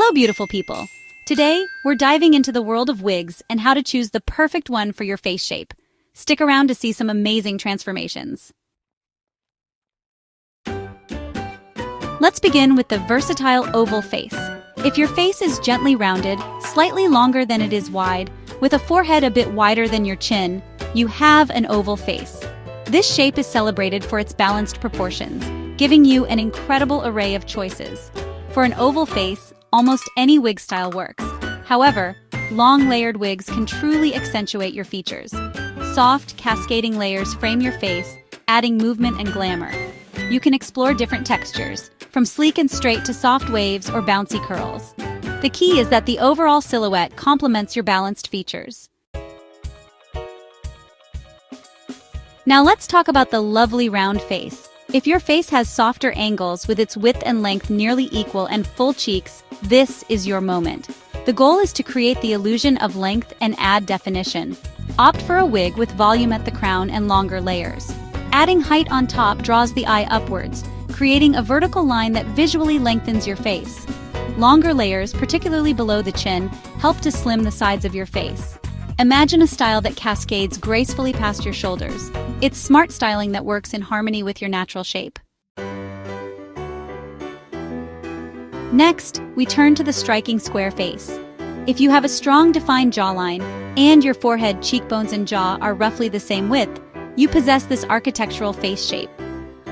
Hello, beautiful people. Today, we're diving into the world of wigs and how to choose the perfect one for your face shape. Stick around to see some amazing transformations. Let's begin with the versatile oval face. If your face is gently rounded, slightly longer than it is wide, with a forehead a bit wider than your chin, you have an oval face. This shape is celebrated for its balanced proportions, giving you an incredible array of choices. For an oval face, almost any wig style works. However, long layered wigs can truly accentuate your features. Soft, cascading layers frame your face, adding movement and glamour. You can explore different textures, from sleek and straight to soft waves or bouncy curls. The key is that the overall silhouette complements your balanced features. Now let's talk about the lovely round face. If your face has softer angles with its width and length nearly equal and full cheeks, this is your moment. The goal is to create the illusion of length and add definition. Opt for a wig with volume at the crown and longer layers. Adding height on top draws the eye upwards, creating a vertical line that visually lengthens your face. Longer layers, particularly below the chin, help to slim the sides of your face. Imagine a style that cascades gracefully past your shoulders. It's smart styling that works in harmony with your natural shape. Next, we turn to the striking square face. If you have a strong, defined jawline, and your forehead, cheekbones, and jaw are roughly the same width, you possess this architectural face shape.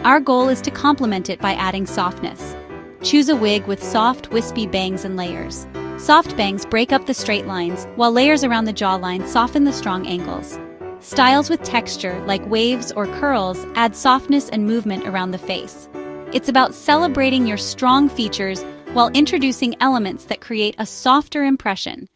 Our goal is to complement it by adding softness. Choose a wig with soft, wispy bangs and layers. Soft bangs break up the straight lines, while layers around the jawline soften the strong angles. Styles with texture, like waves or curls, add softness and movement around the face. It's about celebrating your strong features while introducing elements that create a softer impression.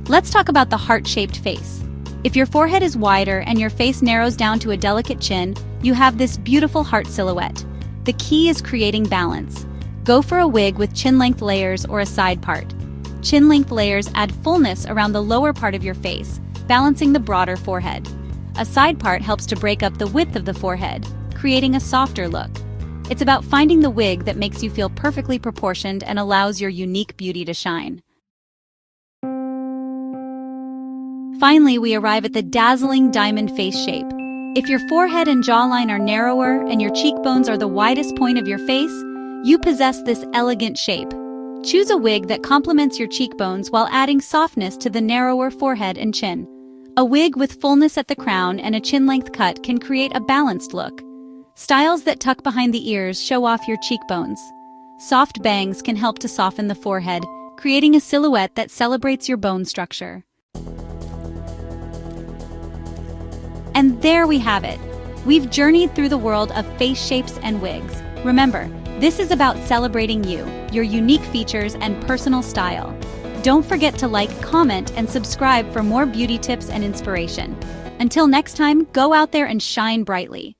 Let's talk about the heart-shaped face. If your forehead is wider and your face narrows down to a delicate chin, you have this beautiful heart silhouette. The key is creating balance. Go for a wig with chin-length layers or a side part. Chin-length layers add fullness around the lower part of your face, balancing the broader forehead. A side part helps to break up the width of the forehead, creating a softer look. It's about finding the wig that makes you feel perfectly proportioned and allows your unique beauty to shine. Finally, we arrive at the dazzling diamond face shape. If your forehead and jawline are narrower and your cheekbones are the widest point of your face, you possess this elegant shape. Choose a wig that complements your cheekbones while adding softness to the narrower forehead and chin. A wig with fullness at the crown and a chin-length cut can create a balanced look. Styles that tuck behind the ears show off your cheekbones. Soft bangs can help to soften the forehead, creating a silhouette that celebrates your bone structure. And there we have it. We've journeyed through the world of face shapes and wigs. Remember, this is about celebrating you, your unique features, and personal style. Don't forget to like, comment, and subscribe for more beauty tips and inspiration. Until next time, go out there and shine brightly.